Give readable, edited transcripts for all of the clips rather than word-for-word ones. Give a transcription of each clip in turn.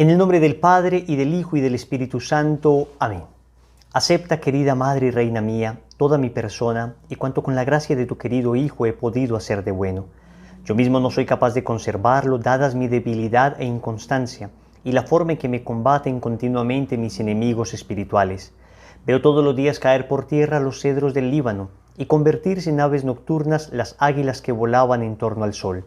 En el nombre del Padre, y del Hijo, y del Espíritu Santo. Amén. Acepta, querida Madre y Reina mía, toda mi persona y cuanto con la gracia de tu querido Hijo he podido hacer de bueno. Yo mismo no soy capaz de conservarlo, dadas mi debilidad e inconstancia, y la forma en que me combaten continuamente mis enemigos espirituales. Veo todos los días caer por tierra los cedros del Líbano, y convertirse en aves nocturnas las águilas que volaban en torno al sol.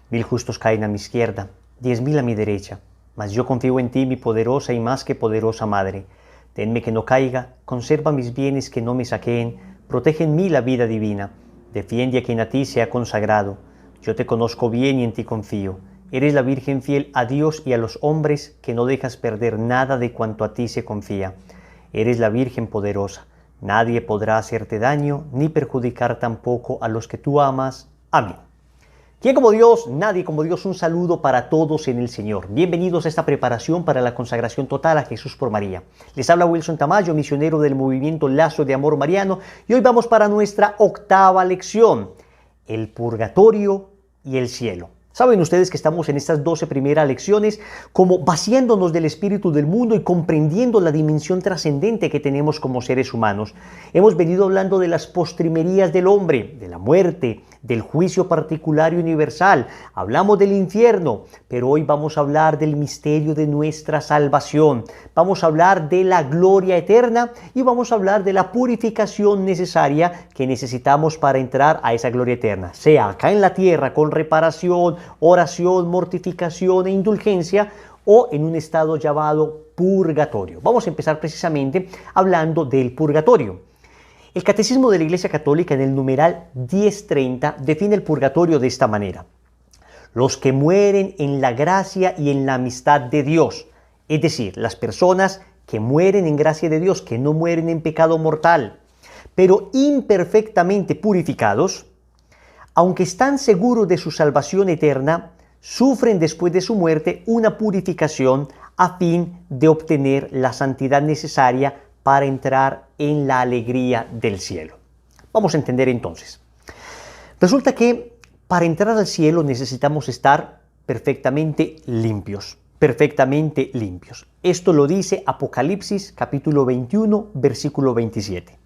1000 justos caen a mi izquierda, 10.000 a mi derecha. Mas yo confío en ti, mi poderosa y más que poderosa Madre. Tenme que no caiga, conserva mis bienes que no me saqueen, protege en mí la vida divina, defiende a quien a ti se ha consagrado. Yo te conozco bien y en ti confío. Eres la Virgen fiel a Dios y a los hombres, que no dejas perder nada de cuanto a ti se confía. Eres la Virgen poderosa. Nadie podrá hacerte daño, ni perjudicar tampoco a los que tú amas. Amén. ¿Quién como Dios? Nadie como Dios. Un saludo para todos en el Señor. Bienvenidos a esta preparación para la consagración total a Jesús por María. Les habla Wilson Tamayo, misionero del movimiento Lazo de Amor Mariano, y hoy vamos para nuestra octava lección, el purgatorio y el cielo. Saben ustedes que estamos en estas 12 primeras lecciones como vaciándonos del espíritu del mundo y comprendiendo la dimensión trascendente que tenemos como seres humanos. Hemos venido hablando de las postrimerías del hombre, de la muerte, del juicio particular y universal. Hablamos del infierno, pero hoy vamos a hablar del misterio de nuestra salvación. Vamos a hablar de la gloria eterna y vamos a hablar de la purificación necesaria que necesitamos para entrar a esa gloria eterna, sea acá en la tierra con reparación, oración, mortificación e indulgencia, o en un estado llamado purgatorio. Vamos a empezar precisamente hablando del purgatorio. El Catecismo de la Iglesia Católica, en el numeral 1030, define el purgatorio de esta manera: los que mueren en la gracia y en la amistad de Dios, es decir, las personas que mueren en gracia de Dios, que no mueren en pecado mortal, pero imperfectamente purificados, aunque están seguros de su salvación eterna, sufren después de su muerte una purificación a fin de obtener la santidad necesaria para entrar en la alegría del cielo. Vamos a entender entonces. Resulta que para entrar al cielo necesitamos estar perfectamente limpios, perfectamente limpios. Esto lo dice Apocalipsis capítulo 21, versículo 27.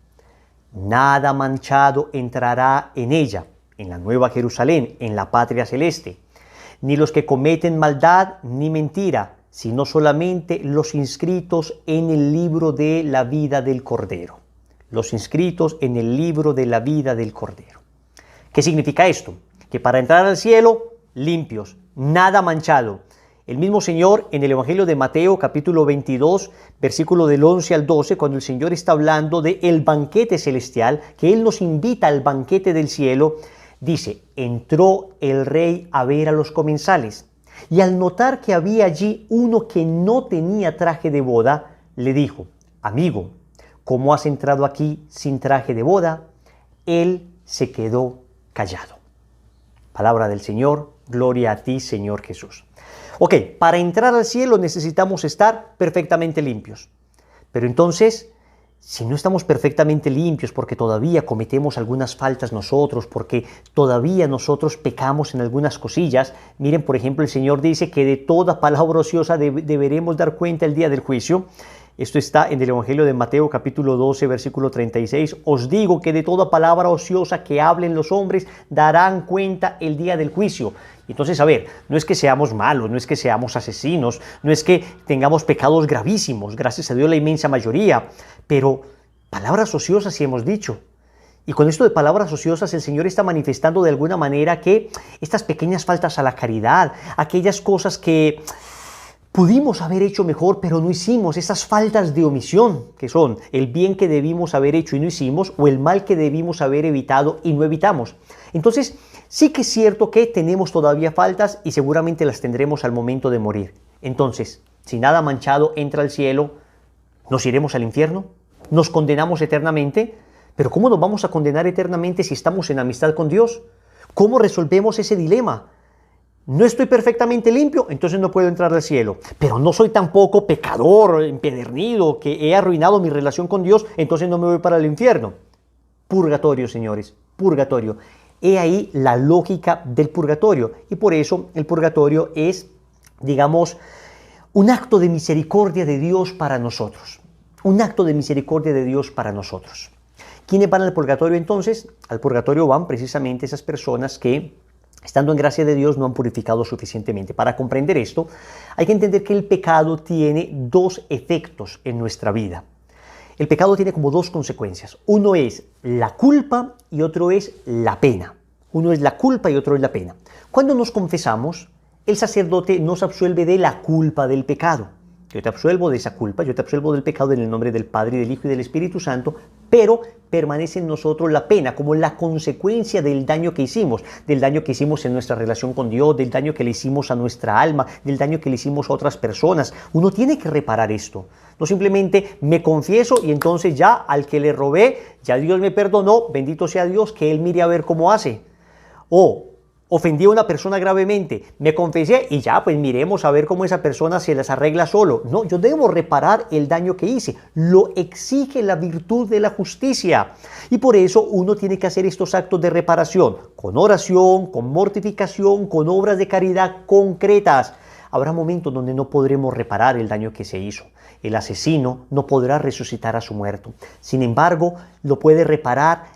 Nada manchado entrará en ella, en la Nueva Jerusalén, en la patria celeste, ni los que cometen maldad ni mentira, sino solamente los inscritos en el libro de la vida del Cordero. Los inscritos en el libro de la vida del Cordero. ¿Qué significa esto? Que para entrar al cielo, limpios, nada manchado. El mismo Señor en el Evangelio de Mateo, capítulo 22, versículo del 11 al 12, cuando el Señor está hablando del banquete celestial, que Él nos invita al banquete del cielo, dice: entró el rey a ver a los comensales, y al notar que había allí uno que no tenía traje de boda, le dijo: amigo, ¿cómo has entrado aquí sin traje de boda? Él se quedó callado. Palabra del Señor, gloria a ti, Señor Jesús. Ok, para entrar al cielo necesitamos estar perfectamente limpios. Pero entonces, si no estamos perfectamente limpios porque todavía cometemos algunas faltas nosotros, porque todavía nosotros pecamos en algunas cosillas, miren, por ejemplo, el Señor dice que de toda palabra ociosa deberemos dar cuenta el día del juicio. Esto está en el Evangelio de Mateo capítulo 12, versículo 36. Os digo que de toda palabra ociosa que hablen los hombres darán cuenta el día del juicio. Entonces, a ver, no es que seamos malos, no es que seamos asesinos, no es que tengamos pecados gravísimos, gracias a Dios la inmensa mayoría, pero palabras ociosas sí hemos dicho. Y con esto de palabras ociosas el Señor está manifestando de alguna manera que estas pequeñas faltas a la caridad, aquellas cosas que pudimos haber hecho mejor, pero no hicimos, esas faltas de omisión, que son el bien que debimos haber hecho y no hicimos, o el mal que debimos haber evitado y no evitamos. Entonces, sí que es cierto que tenemos todavía faltas y seguramente las tendremos al momento de morir. Entonces, si nada manchado entra al cielo, ¿nos iremos al infierno? ¿Nos condenamos eternamente? Pero ¿cómo nos vamos a condenar eternamente si estamos en amistad con Dios? ¿Cómo resolvemos ese dilema? No estoy perfectamente limpio, entonces no puedo entrar al cielo. Pero no soy tampoco pecador, empedernido, que he arruinado mi relación con Dios, entonces no me voy para el infierno. Purgatorio, señores, purgatorio. He ahí la lógica del purgatorio. Y por eso el purgatorio es, digamos, un acto de misericordia de Dios para nosotros. Un acto de misericordia de Dios para nosotros. ¿Quiénes van al purgatorio entonces? Al purgatorio van precisamente esas personas que, estando en gracia de Dios, no han purificado suficientemente. Para comprender esto, hay que entender que el pecado tiene dos efectos en nuestra vida. El pecado tiene como dos consecuencias. Uno es la culpa y otro es la pena. Uno es la culpa y otro es la pena. Cuando nos confesamos, el sacerdote nos absuelve de la culpa del pecado. Yo te absuelvo de esa culpa, yo te absuelvo del pecado en el nombre del Padre, del Hijo y del Espíritu Santo, pero permanece en nosotros la pena como la consecuencia del daño que hicimos en nuestra relación con Dios, del daño que le hicimos a nuestra alma, del daño que le hicimos a otras personas. Uno tiene que reparar esto. No simplemente me confieso y entonces ya al que le robé, ya Dios me perdonó, bendito sea Dios, que Él mire a ver cómo hace. O ofendí a una persona gravemente, me confesé y ya, pues miremos a ver cómo esa persona se las arregla solo. No, yo debo reparar el daño que hice. Lo exige la virtud de la justicia. Y por eso uno tiene que hacer estos actos de reparación, con oración, con mortificación, con obras de caridad concretas. Habrá momentos donde no podremos reparar el daño que se hizo. El asesino no podrá resucitar a su muerto. Sin embargo, lo puede reparar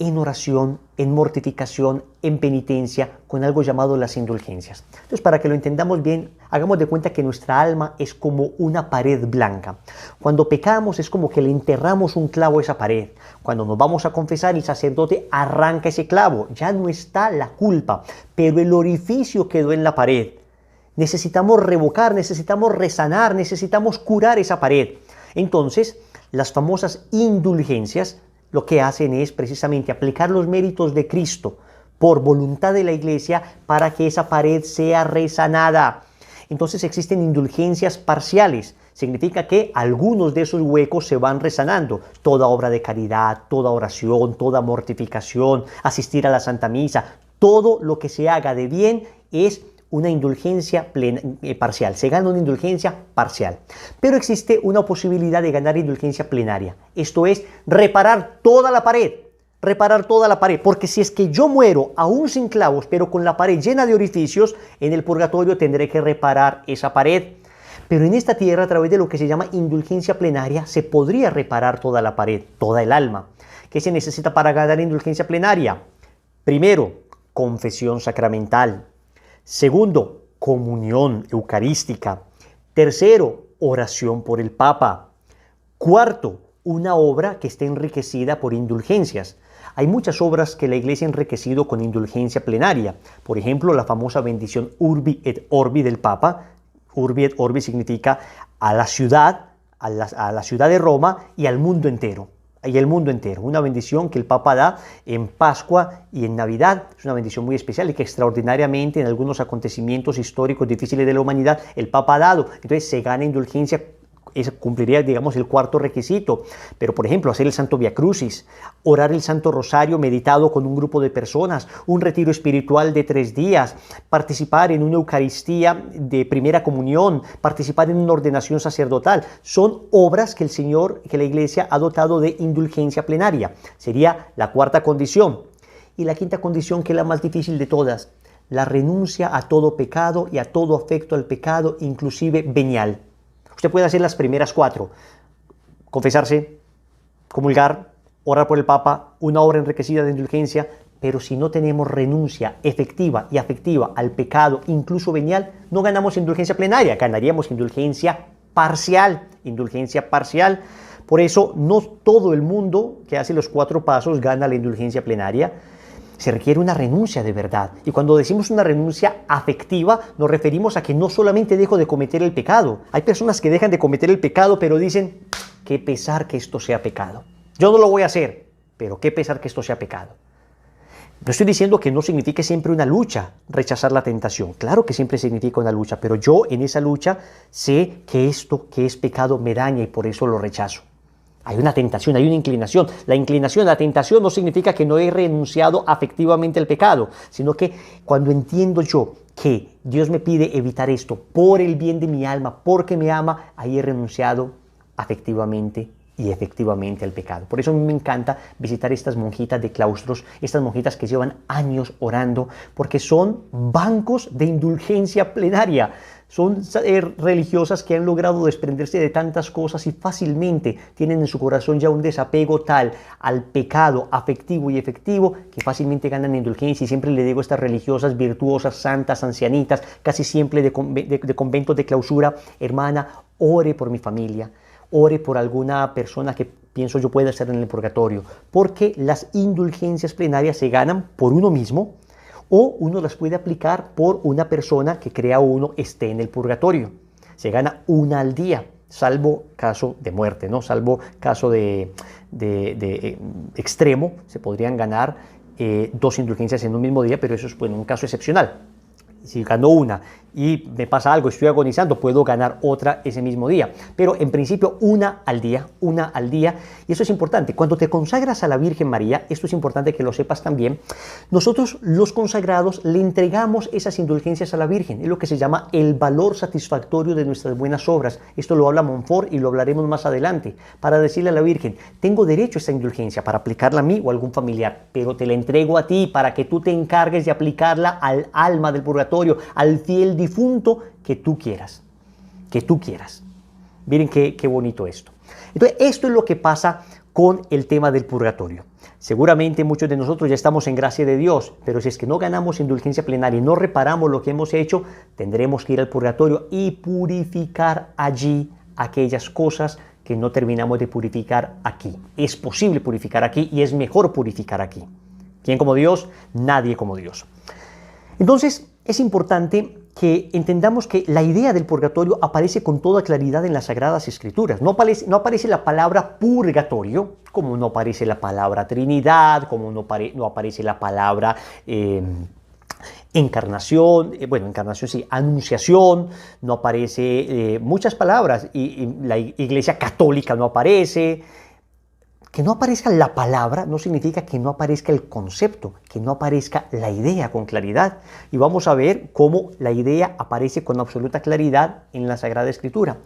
en oración, en mortificación, en penitencia, con algo llamado las indulgencias. Entonces, para que lo entendamos bien, hagamos de cuenta que nuestra alma es como una pared blanca. Cuando pecamos es como que le enterramos un clavo a esa pared. Cuando nos vamos a confesar, el sacerdote arranca ese clavo. Ya no está la culpa, pero el orificio quedó en la pared. Necesitamos revocar, necesitamos resanar, necesitamos curar esa pared. Entonces, las famosas indulgencias lo que hacen es precisamente aplicar los méritos de Cristo por voluntad de la Iglesia para que esa pared sea resanada. Entonces existen indulgencias parciales. Significa que algunos de esos huecos se van resanando. Toda obra de caridad, toda oración, toda mortificación, asistir a la Santa Misa, todo lo que se haga de bien es una indulgencia parcial. Se gana una indulgencia parcial. Pero existe una posibilidad de ganar indulgencia plenaria. Esto es reparar toda la pared. Reparar toda la pared. Porque si es que yo muero aún sin clavos, pero con la pared llena de orificios, en el purgatorio tendré que reparar esa pared. Pero en esta tierra, a través de lo que se llama indulgencia plenaria, se podría reparar toda la pared, toda el alma. ¿Qué se necesita para ganar indulgencia plenaria? Primero, confesión sacramental. Segundo, comunión eucarística. Tercero, oración por el Papa. Cuarto, una obra que esté enriquecida por indulgencias. Hay muchas obras que la Iglesia ha enriquecido con indulgencia plenaria. Por ejemplo, la famosa bendición Urbi et Orbi del Papa. Urbi et Orbi significa a la ciudad de Roma y al mundo entero. Y el mundo entero, una bendición que el Papa da en Pascua y en Navidad. Es una bendición muy especial y que extraordinariamente en algunos acontecimientos históricos difíciles de la humanidad el Papa ha dado. Entonces se gana indulgencia, cumpliría, digamos, el cuarto requisito. Pero, por ejemplo, hacer el Santo Via Crucis, orar el Santo Rosario meditado con un grupo de personas, un retiro espiritual de 3 días, participar en una Eucaristía de primera comunión, participar en una ordenación sacerdotal. Son obras que la Iglesia ha dotado de indulgencia plenaria. Sería la cuarta condición. Y la quinta condición, que es la más difícil de todas, la renuncia a todo pecado y a todo afecto al pecado, inclusive venial. Usted puede hacer las primeras 4, confesarse, comulgar, orar por el Papa, una obra enriquecida de indulgencia, pero si no tenemos renuncia efectiva y afectiva al pecado, incluso venial, no ganamos indulgencia plenaria, ganaríamos indulgencia parcial. Por eso no todo el mundo que hace los 4 pasos gana la indulgencia plenaria. Se requiere una renuncia de verdad. Y cuando decimos una renuncia afectiva, nos referimos a que no solamente dejo de cometer el pecado. Hay personas que dejan de cometer el pecado, pero dicen, qué pesar que esto sea pecado. Yo no lo voy a hacer, pero qué pesar que esto sea pecado. No estoy diciendo que no signifique siempre una lucha rechazar la tentación. Claro que siempre significa una lucha, pero yo en esa lucha sé que esto que es pecado me daña y por eso lo rechazo. Hay una tentación, hay una inclinación. La tentación no significa que no he renunciado afectivamente al pecado, sino que cuando entiendo yo que Dios me pide evitar esto por el bien de mi alma, porque me ama, ahí he renunciado afectivamente y efectivamente al pecado. Por eso a mí me encanta visitar estas monjitas de claustros, estas monjitas que llevan años orando, porque son bancos de indulgencia plenaria. Son religiosas que han logrado desprenderse de tantas cosas y fácilmente tienen en su corazón ya un desapego tal al pecado afectivo y efectivo que fácilmente ganan indulgencia. Y siempre le digo a estas religiosas virtuosas, santas, ancianitas, casi siempre de conventos de clausura: hermana, ore por mi familia, ore por alguna persona que pienso yo pueda estar en el purgatorio, porque las indulgencias plenarias se ganan por uno mismo, o uno las puede aplicar por una persona que crea uno esté en el purgatorio. Se gana una al día, salvo caso de muerte, ¿no? Salvo caso de extremo, se podrían ganar 2 indulgencias en un mismo día, pero eso es, bueno, un caso excepcional. Si gano una y me pasa algo, estoy agonizando, puedo ganar otra ese mismo día. Pero en principio una al día. Y eso es importante. Cuando te consagras a la Virgen María, esto es importante que lo sepas también, nosotros los consagrados le entregamos esas indulgencias a la Virgen. Es lo que se llama el valor satisfactorio de nuestras buenas obras. Esto lo habla Montfort y lo hablaremos más adelante. Para decirle a la Virgen: tengo derecho a esta indulgencia para aplicarla a mí o a algún familiar, pero te la entrego a ti para que tú te encargues de aplicarla al alma del purgatorio, al fiel difunto que tú quieras. Miren qué bonito esto. Entonces, esto es lo que pasa con el tema del purgatorio. Seguramente muchos de nosotros ya estamos en gracia de Dios, pero si es que no ganamos indulgencia plenaria y no reparamos lo que hemos hecho, tendremos que ir al purgatorio y purificar allí aquellas cosas que no terminamos de purificar aquí. Es posible purificar aquí y es mejor purificar aquí. ¿Quién como Dios? Nadie como Dios. Entonces, es importante que entendamos que la idea del purgatorio aparece con toda claridad en las Sagradas Escrituras. No aparece la palabra purgatorio, como no aparece la palabra Trinidad, como no aparece la palabra encarnación, encarnación sí, anunciación, no aparece muchas palabras, y la Iglesia Católica no aparece. Que no aparezca la palabra no significa que no aparezca el concepto, que no aparezca la idea con claridad. Y vamos a ver cómo la idea aparece con absoluta claridad en la Sagrada Escritura.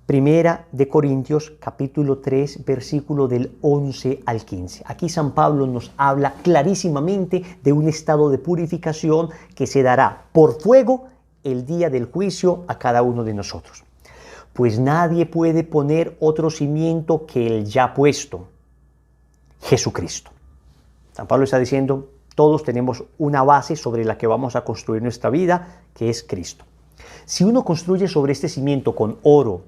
Primera de Corintios, capítulo 3, versículo del 11 al 15. Aquí San Pablo nos habla clarísimamente de un estado de purificación que se dará por fuego el día del juicio a cada uno de nosotros. Pues nadie puede poner otro cimiento que el ya puesto, Jesucristo. San Pablo está diciendo: todos tenemos una base sobre la que vamos a construir nuestra vida, que es Cristo. Si uno construye sobre este cimiento con oro,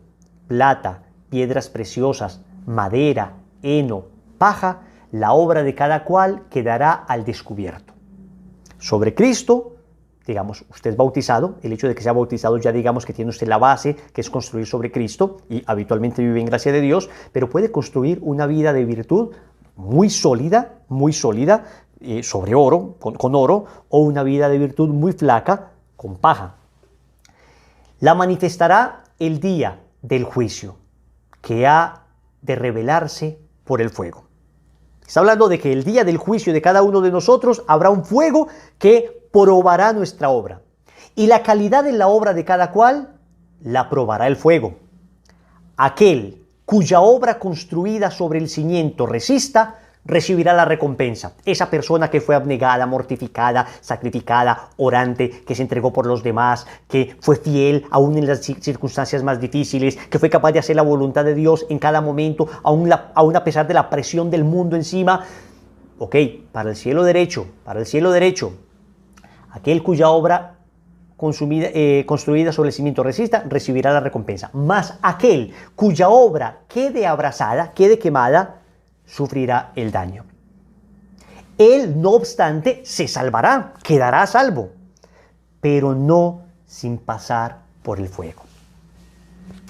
plata, piedras preciosas, madera, heno, paja, la obra de cada cual quedará al descubierto. Sobre Cristo, digamos, usted es bautizado, el hecho de que sea bautizado ya digamos que tiene usted la base, que es construir sobre Cristo, y habitualmente vive en gracia de Dios, pero puede construir una vida de virtud muy sólida, sobre oro, con oro, o una vida de virtud muy flaca, con paja. La manifestará el día del juicio, que ha de revelarse por el fuego. Está hablando de que el día del juicio de cada uno de nosotros habrá un fuego que probará nuestra obra. Y la calidad de la obra de cada cual la probará el fuego. Aquel cuya obra construida sobre el cimiento resista, recibirá la recompensa. Esa persona que fue abnegada, mortificada, sacrificada, orante, que se entregó por los demás, que fue fiel aún en las circunstancias más difíciles, que fue capaz de hacer la voluntad de Dios en cada momento, aún a pesar de la presión del mundo encima. Ok, para el cielo derecho. Aquel cuya obra construida sobre el cimiento resista, recibirá la recompensa. Mas aquel cuya obra quede abrasada, quede quemada, sufrirá el daño. Él, no obstante, se salvará, quedará a salvo, pero no sin pasar por el fuego.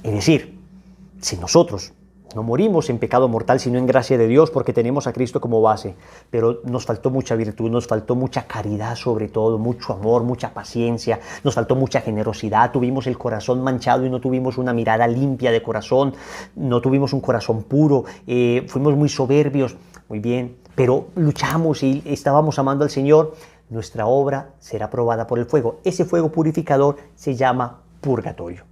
Es decir, si nosotros no morimos en pecado mortal, sino en gracia de Dios, porque tenemos a Cristo como base, pero nos faltó mucha virtud, nos faltó mucha caridad, sobre todo, mucho amor, mucha paciencia, nos faltó mucha generosidad, tuvimos el corazón manchado y no tuvimos una mirada limpia de corazón, no tuvimos un corazón puro, fuimos muy soberbios, muy bien, pero luchamos y estábamos amando al Señor. Nuestra obra será probada por el fuego. Ese fuego purificador se llama purgatorio,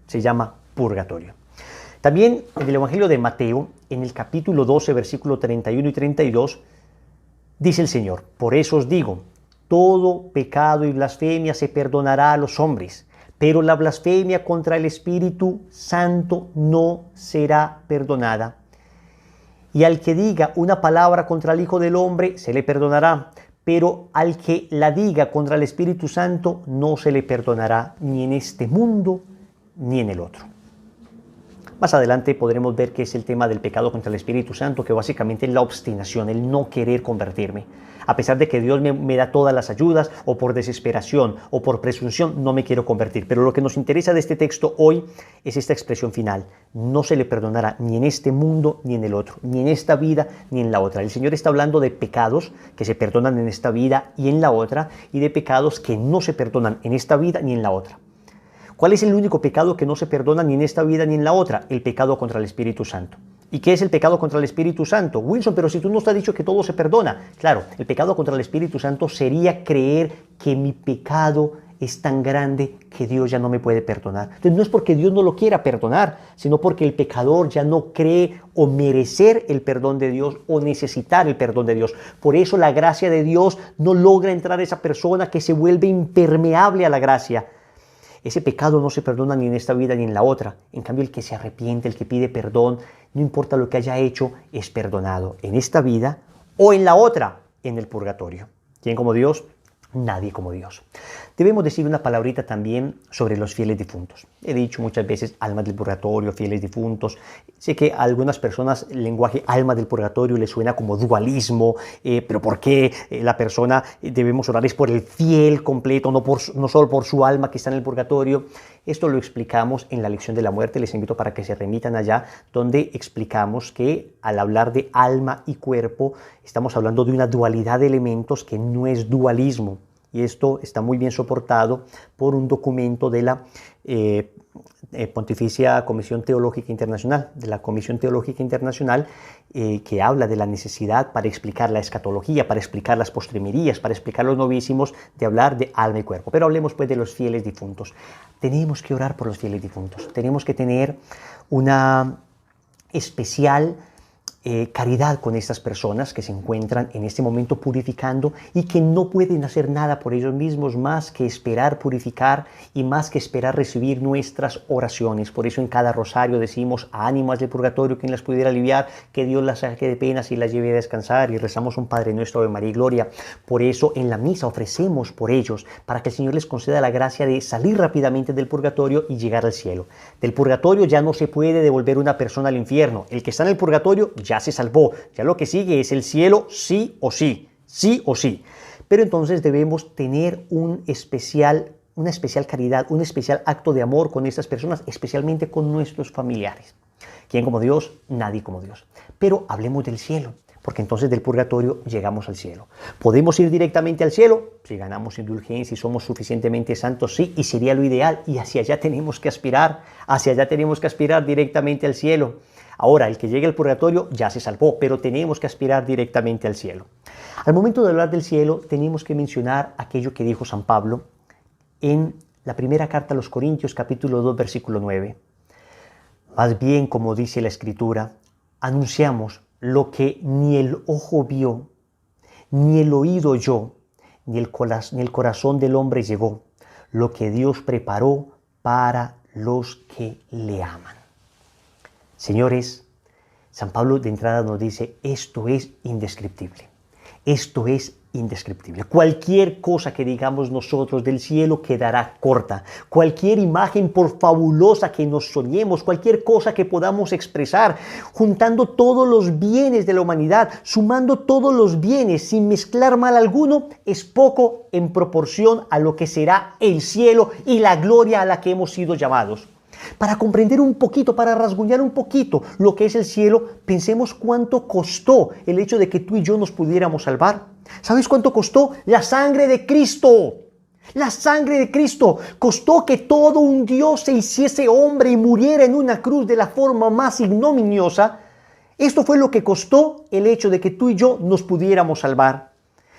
También en el Evangelio de Mateo, en el capítulo 12, versículo 31 y 32, dice el Señor: por eso os digo, todo pecado y blasfemia se perdonará a los hombres, pero la blasfemia contra el Espíritu Santo no será perdonada. Y al que diga una palabra contra el Hijo del Hombre se le perdonará, pero al que la diga contra el Espíritu Santo no se le perdonará, ni en este mundo ni en el otro. Más adelante podremos ver que es el tema del pecado contra el Espíritu Santo, que básicamente es la obstinación, el no querer convertirme. A pesar de que Dios me da todas las ayudas, o por desesperación, o por presunción, no me quiero convertir. Pero lo que nos interesa de este texto hoy es esta expresión final. No se le perdonará ni en este mundo ni en el otro, ni en esta vida ni en la otra. El Señor está hablando de pecados que se perdonan en esta vida y en la otra, y de pecados que no se perdonan en esta vida ni en la otra. ¿Cuál es el único pecado que no se perdona ni en esta vida ni en la otra? El pecado contra el Espíritu Santo. ¿Y qué es el pecado contra el Espíritu Santo? Wilson, pero si tú nos has dicho que todo se perdona. Claro, el pecado contra el Espíritu Santo sería creer que mi pecado es tan grande que Dios ya no me puede perdonar. Entonces no es porque Dios no lo quiera perdonar, sino porque el pecador ya no cree o merecer el perdón de Dios o necesitar el perdón de Dios. Por eso la gracia de Dios no logra entrar a esa persona, que se vuelve impermeable a la gracia. Ese pecado no se perdona ni en esta vida ni en la otra. En cambio, el que se arrepiente, el que pide perdón, no importa lo que haya hecho, es perdonado en esta vida o en la otra, en el purgatorio. ¿Quién como Dios? Nadie como Dios. Debemos decir una palabrita también sobre los fieles difuntos. He dicho muchas veces almas del purgatorio, fieles difuntos. Sé que a algunas personas el lenguaje alma del purgatorio les suena como dualismo, pero ¿por qué la persona debemos orar es por el fiel completo, no solo por su alma que está en el purgatorio? Esto lo explicamos en la lección de la muerte. Les invito para que se remitan allá, donde explicamos que al hablar de alma y cuerpo estamos hablando de una dualidad de elementos que no es dualismo. Y esto está muy bien soportado por un documento de la Pontificia Comisión Teológica Internacional, que habla de la necesidad para explicar la escatología, para explicar las postrimerías, para explicar los novísimos, de hablar de alma y cuerpo. Pero hablemos pues de los fieles difuntos. Tenemos que orar por los fieles difuntos. Tenemos que tener una especial caridad con estas personas que se encuentran en este momento purificando y que no pueden hacer nada por ellos mismos más que esperar purificar y más que esperar recibir nuestras oraciones. Por eso en cada rosario decimos: a ánimas del purgatorio, quien las pudiera aliviar, que Dios las saque de penas y las lleve a descansar, y rezamos un Padre Nuestro, Ave María y Gloria. Por eso en la misa ofrecemos por ellos, para que el Señor les conceda la gracia de salir rápidamente del purgatorio y llegar al cielo. Del purgatorio ya no se puede devolver una persona al infierno. El que está en el purgatorio ya se salvó. Ya lo que sigue es el cielo, sí o sí, sí o sí. Pero entonces debemos tener una especial caridad, un especial acto de amor con estas personas, especialmente con nuestros familiares. ¿Quién como Dios? Nadie como Dios. Pero hablemos del cielo, porque entonces del purgatorio llegamos al cielo. ¿Podemos ir directamente al cielo? Si ganamos indulgencia y somos suficientemente santos, sí, y sería lo ideal, y hacia allá tenemos que aspirar directamente al cielo. Ahora, el que llegue al purgatorio ya se salvó, pero tenemos que aspirar directamente al cielo. Al momento de hablar del cielo, tenemos que mencionar aquello que dijo San Pablo en la primera carta a los Corintios, capítulo 2, versículo 9. Más bien, como dice la Escritura, anunciamos lo que ni el ojo vio, ni el oído oyó, ni el corazón del hombre llegó, lo que Dios preparó para los que le aman. Señores, San Pablo de entrada nos dice: esto es indescriptible. Esto es indescriptible. Cualquier cosa que digamos nosotros del cielo quedará corta. Cualquier imagen, por fabulosa que nos soñemos, cualquier cosa que podamos expresar, juntando todos los bienes de la humanidad, sumando todos los bienes sin mezclar mal alguno, es poco en proporción a lo que será el cielo y la gloria a la que hemos sido llamados. Para comprender un poquito, para rasguñar un poquito lo que es el cielo, pensemos cuánto costó el hecho de que tú y yo nos pudiéramos salvar. ¿Sabes cuánto costó? La sangre de Cristo. La sangre de Cristo costó que todo un Dios se hiciese hombre y muriera en una cruz de la forma más ignominiosa. Esto fue lo que costó el hecho de que tú y yo nos pudiéramos salvar.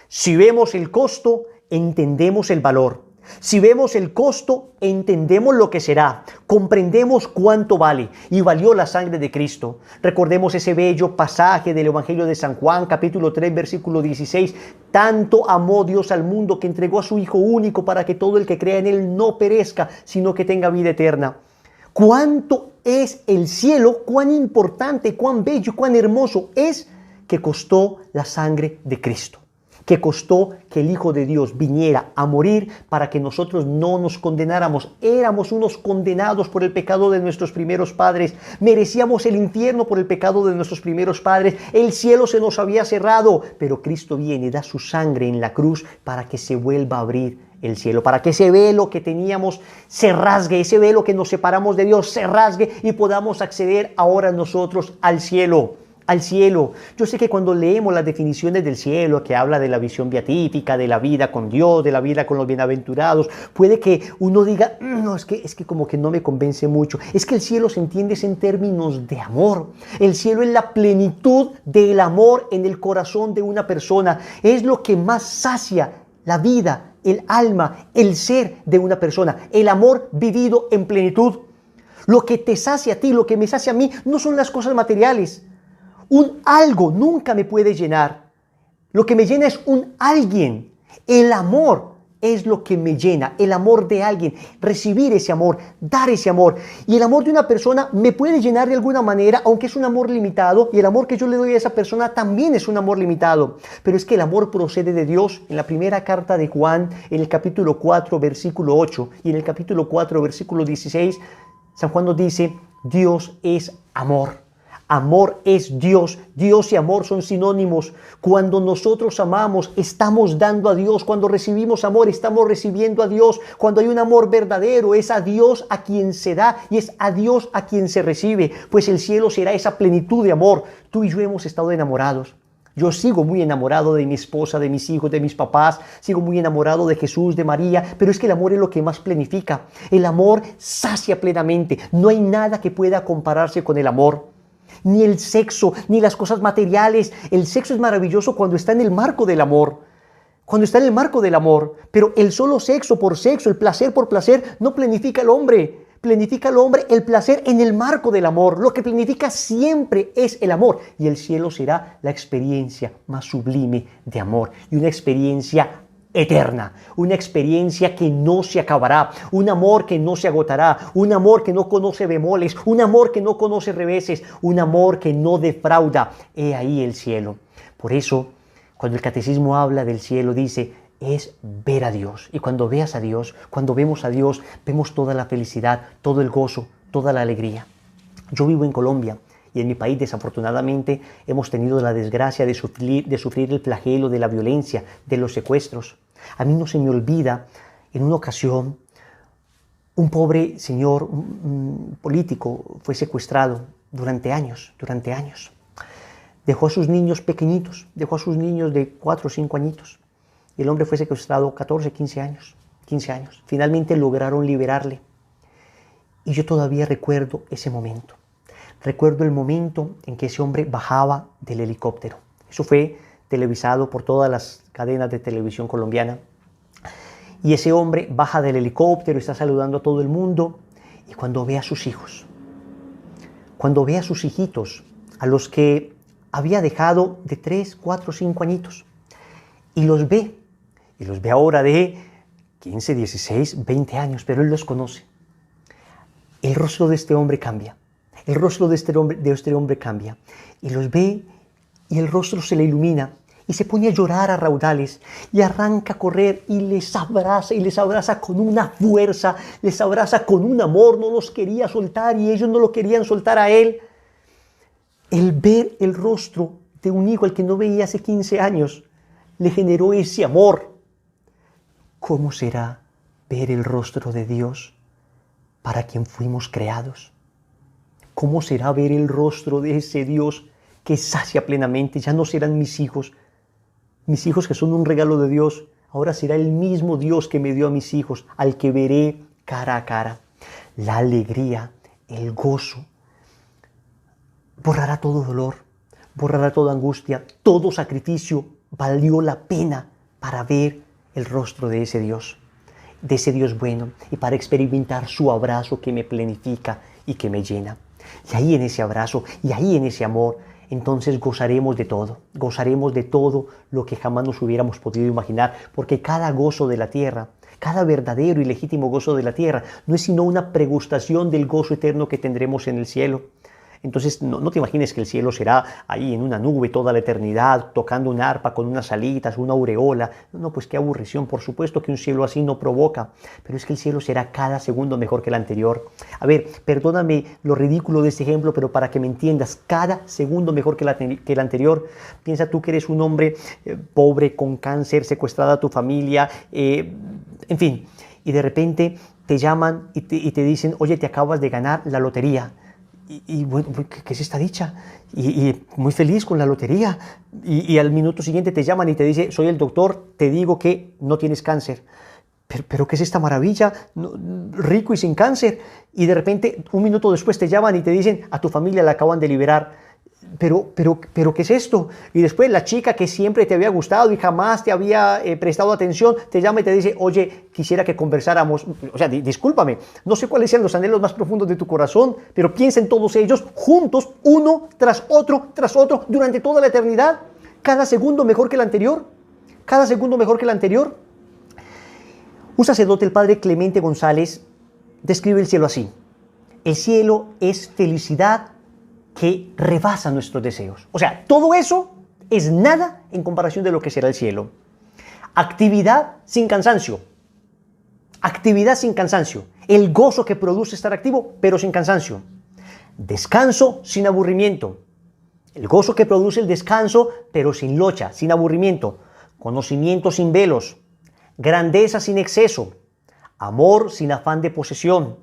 Si vemos el costo, entendemos el valor. Si vemos el costo, entendemos lo que será, comprendemos cuánto vale y valió la sangre de Cristo. Recordemos ese bello pasaje del Evangelio de San Juan, capítulo 3, versículo 16. Tanto amó Dios al mundo que entregó a su Hijo único para que todo el que crea en Él no perezca, sino que tenga vida eterna. ¿Cuánto es el cielo? ¿Cuán importante, cuán bello, cuán hermoso es que costó la sangre de Cristo? Que costó que el Hijo de Dios viniera a morir para que nosotros no nos condenáramos. Éramos unos condenados por el pecado de nuestros primeros padres. Merecíamos el infierno por el pecado de nuestros primeros padres. El cielo se nos había cerrado, pero Cristo viene y da su sangre en la cruz para que se vuelva a abrir el cielo, para que ese velo que teníamos se rasgue, ese velo que nos separamos de Dios se rasgue y podamos acceder ahora nosotros al cielo. Al cielo. Yo sé que cuando leemos las definiciones del cielo, que habla de la visión beatífica, de la vida con Dios, de la vida con los bienaventurados, puede que uno diga, no, es que como que no me convence mucho. Es que el cielo se entiende en términos de amor. El cielo es la plenitud del amor en el corazón de una persona. Es lo que más sacia la vida, el alma, el ser de una persona. El amor vivido en plenitud. Lo que te sacia a ti, lo que me sacia a mí, no son las cosas materiales. Un algo nunca me puede llenar. Lo que me llena es un alguien. El amor es lo que me llena. El amor de alguien. Recibir ese amor. Dar ese amor. Y el amor de una persona me puede llenar de alguna manera, aunque es un amor limitado. Y el amor que yo le doy a esa persona también es un amor limitado. Pero es que el amor procede de Dios. En la primera carta de Juan, en el capítulo 4, versículo 8. Y en el capítulo 4, versículo 16, San Juan nos dice, Dios es amor. Amor es Dios. Dios y amor son sinónimos. Cuando nosotros amamos, estamos dando a Dios. Cuando recibimos amor, estamos recibiendo a Dios. Cuando hay un amor verdadero, es a Dios a quien se da y es a Dios a quien se recibe. Pues el cielo será esa plenitud de amor. Tú y yo hemos estado enamorados. Yo sigo muy enamorado de mi esposa, de mis hijos, de mis papás. Sigo muy enamorado de Jesús, de María. Pero es que el amor es lo que más plenifica. El amor sacia plenamente. No hay nada que pueda compararse con el amor. Ni el sexo, ni las cosas materiales. El sexo es maravilloso cuando está en el marco del amor. Cuando está en el marco del amor. Pero el solo sexo por sexo, el placer por placer, no planifica al hombre. Planifica al hombre el placer en el marco del amor. Lo que planifica siempre es el amor. Y el cielo será la experiencia más sublime de amor. Y una experiencia eterna, una experiencia que no se acabará, un amor que no se agotará, un amor que no conoce bemoles, un amor que no conoce reveses, un amor que no defrauda. He ahí el cielo. Por eso, cuando el catecismo habla del cielo, dice, es ver a Dios. Y cuando veas a Dios, cuando vemos a Dios, vemos toda la felicidad, todo el gozo, toda la alegría. Yo vivo en Colombia. Y en mi país, desafortunadamente, hemos tenido la desgracia de sufrir el flagelo de la violencia, de los secuestros. A mí no se me olvida, en una ocasión, un pobre señor un político fue secuestrado durante años. Dejó a sus niños pequeñitos, dejó a sus niños de 4 o 5 añitos. Y el hombre fue secuestrado 14, 15 años. Finalmente lograron liberarle. Y yo todavía recuerdo ese momento. Recuerdo el momento en que ese hombre bajaba del helicóptero. Eso fue televisado por todas las cadenas de televisión colombiana. Y ese hombre baja del helicóptero, está saludando a todo el mundo. Y cuando ve a sus hijos, cuando ve a sus hijitos, a los que había dejado de 3, 4, 5 añitos, y los ve ahora de 15, 16, 20 años, pero él los conoce. El rostro de este hombre cambia. El rostro de este hombre cambia. Y los ve y el rostro se le ilumina. Y se pone a llorar a raudales. Y arranca a correr y les abraza con una fuerza. Les abraza con un amor. No los quería soltar y ellos no lo querían soltar a él. El ver el rostro de un hijo al que no veía hace 15 años le generó ese amor. ¿Cómo será ver el rostro de Dios para quien fuimos creados? ¿Cómo será ver el rostro de ese Dios que sacia plenamente? Ya no serán mis hijos que son un regalo de Dios. Ahora será el mismo Dios que me dio a mis hijos, al que veré cara a cara. La alegría, el gozo, borrará todo dolor, borrará toda angustia, todo sacrificio valió la pena para ver el rostro de ese Dios. de ese Dios bueno y para experimentar su abrazo que me plenifica y que me llena. Y ahí en ese abrazo y ahí en ese amor, entonces gozaremos de todo lo que jamás nos hubiéramos podido imaginar, porque cada gozo de la tierra, cada verdadero y legítimo gozo de la tierra, no es sino una pregustación del gozo eterno que tendremos en el cielo. Entonces no te imagines que el cielo será ahí en una nube toda la eternidad, tocando un arpa con unas alitas, una aureola. No, pues qué aburrición. Por supuesto que un cielo así no provoca, pero es que el cielo será cada segundo mejor que el anterior. A ver, perdóname lo ridículo de este ejemplo, pero para que me entiendas, cada segundo mejor que el anterior. Piensa tú que eres un hombre pobre, con cáncer, secuestrada a tu familia, en fin, y de repente te llaman y te dicen, oye, te acabas de ganar la lotería. Y bueno, ¿qué es esta dicha? Y muy feliz con la lotería. Y al minuto siguiente te llaman y te dice, soy el doctor, te digo que no tienes cáncer. Pero ¿qué es esta maravilla? Rico y sin cáncer. Y de repente, un minuto después te llaman y te dicen, a tu familia la acaban de liberar. Pero, ¿qué es esto? Y después la chica que siempre te había gustado y jamás te había prestado atención, te llama y te dice, oye, quisiera que conversáramos. O sea, discúlpame, no sé cuáles sean los anhelos más profundos de tu corazón, pero piensa en todos ellos juntos, uno tras otro, durante toda la eternidad. Cada segundo mejor que el anterior. Cada segundo mejor que el anterior. Un sacerdote, el padre Clemente González, describe el cielo así. El cielo es felicidad que rebasa nuestros deseos. O sea, todo eso es nada en comparación de lo que será el cielo. Actividad sin cansancio. Actividad sin cansancio. El gozo que produce estar activo, pero sin cansancio. Descanso sin aburrimiento. El gozo que produce el descanso, pero sin locha, sin aburrimiento. Conocimiento sin velos. Grandeza sin exceso. Amor sin afán de posesión.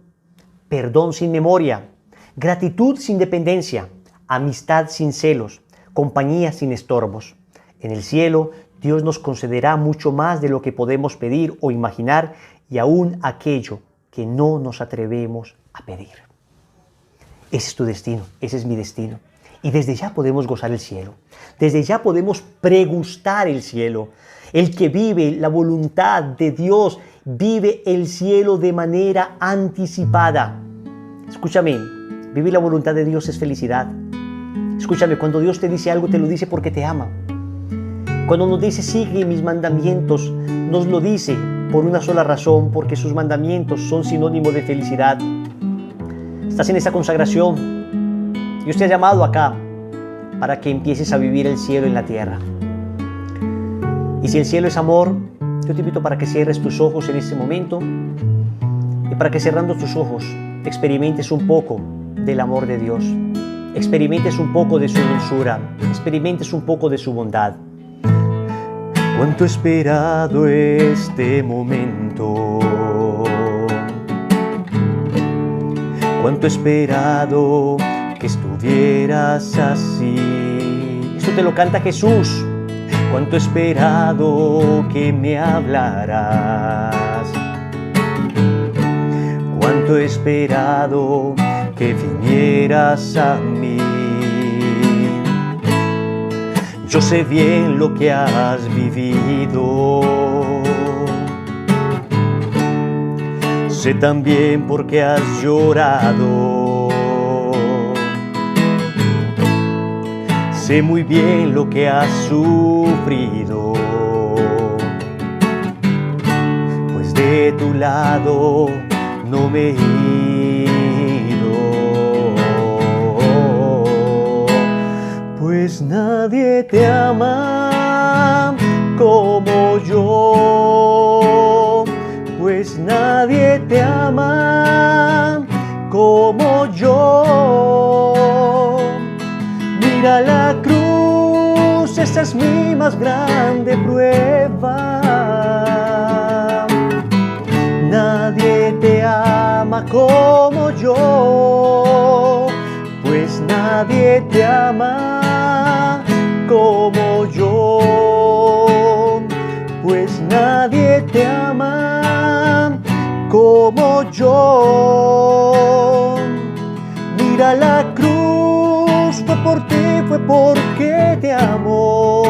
Perdón sin memoria. Gratitud sin dependencia, amistad sin celos, compañía sin estorbos. En el cielo, Dios nos concederá mucho más de lo que podemos pedir o imaginar y aún aquello que no nos atrevemos a pedir. Ese es tu destino, ese es mi destino. Y desde ya podemos gozar el cielo. Desde ya podemos pregustar el cielo. El que vive la voluntad de Dios vive el cielo de manera anticipada. Escúchame. Vivir la voluntad de Dios es felicidad. Escúchame, cuando Dios te dice algo, te lo dice porque te ama. Cuando nos dice, sigue mis mandamientos, nos lo dice por una sola razón, porque sus mandamientos son sinónimo de felicidad. Estás en esa consagración. Dios te ha llamado acá para que empieces a vivir el cielo en la tierra. Y si el cielo es amor, yo te invito para que cierres tus ojos en este momento y para que cerrando tus ojos experimentes un poco del amor de Dios, experimentes un poco de su dulzura, experimentes un poco de su bondad. Cuánto he esperado este momento, cuánto he esperado que estuvieras así. Esto te lo canta Jesús. Cuánto he esperado que me hablaras, cuánto he esperado que vinieras a mí. Yo sé bien lo que has vivido, sé también por qué has llorado, sé muy bien lo que has sufrido, pues de tu lado no me he ido, pues nadie te ama como yo, pues nadie te ama como yo. Mira la cruz, esa es mi más grande prueba. Nadie te ama como yo, pues nadie te ama como yo, pues nadie te ama como yo. Mira la cruz, fue por ti, fue porque te amo.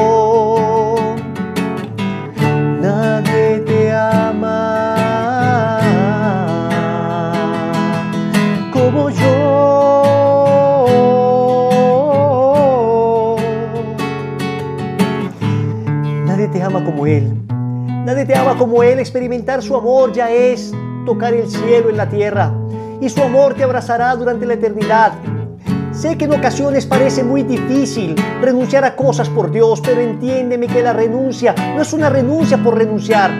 Nadie te ama como Él. Nadie te ama como Él. Experimentar su amor ya es tocar el cielo en la tierra. Y su amor te abrazará durante la eternidad. Sé que en ocasiones parece muy difícil renunciar a cosas por Dios, pero entiéndeme que la renuncia no es una renuncia por renunciar.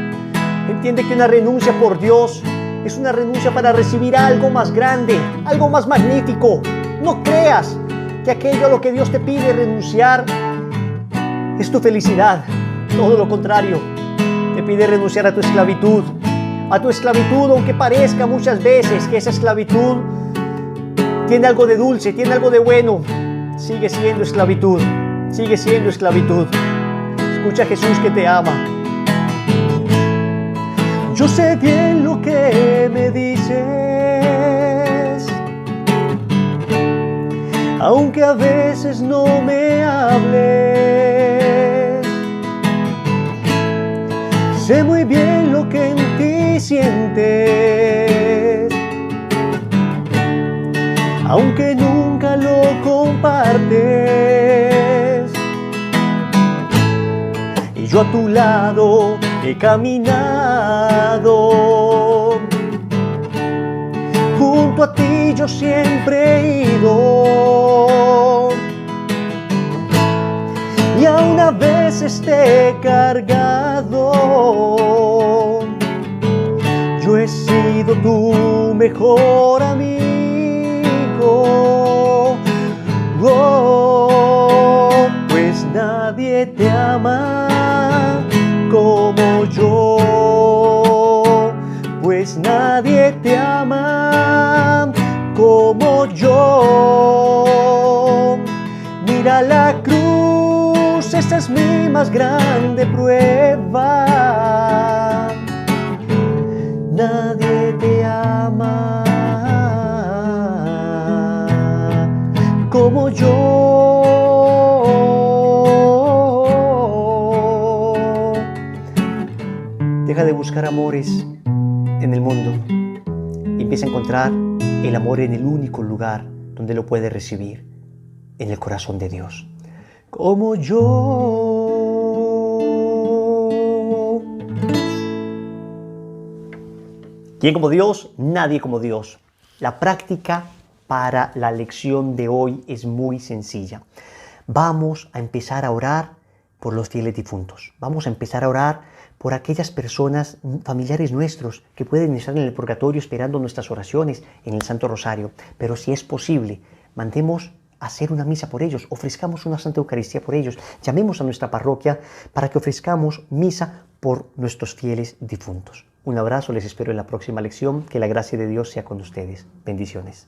Entiende que una renuncia por Dios es una renuncia para recibir algo más grande, algo más magnífico. No creas que aquello a lo que Dios te pide renunciar es tu felicidad. Todo lo contrario, te pide renunciar a tu esclavitud. A tu esclavitud, aunque parezca muchas veces que esa esclavitud tiene algo de dulce, tiene algo de bueno, sigue siendo esclavitud, sigue siendo esclavitud. Escucha a Jesús que te ama. Yo sé bien lo que me dices, aunque a veces no me hables. Sé muy bien lo que en ti sientes, aunque nunca lo compartes. Y yo a tu lado he caminado, junto a ti yo siempre he ido, y aún a veces te he cargado. Yo he sido tu mejor amigo. Oh, pues nadie te ama como yo, pues nadie te ama como yo. Mira la cruz, esa es mi más grande prueba. Nadie te ama como yo. Deja de buscar amores en el mundo y empieza a encontrar el amor en el único lugar donde lo puedes recibir, en el corazón de Dios. Como yo. ¿Quién como Dios? Nadie como Dios. La práctica para la lección de hoy es muy sencilla. Vamos a empezar a orar por los fieles difuntos. Vamos a empezar a orar por aquellas personas, familiares nuestros, que pueden estar en el purgatorio esperando nuestras oraciones en el Santo Rosario. Pero si es posible, mandemos a hacer una misa por ellos, ofrezcamos una Santa Eucaristía por ellos, llamemos a nuestra parroquia para que ofrezcamos misa por nuestros fieles difuntos. Un abrazo, les espero en la próxima lección. Que la gracia de Dios sea con ustedes. Bendiciones.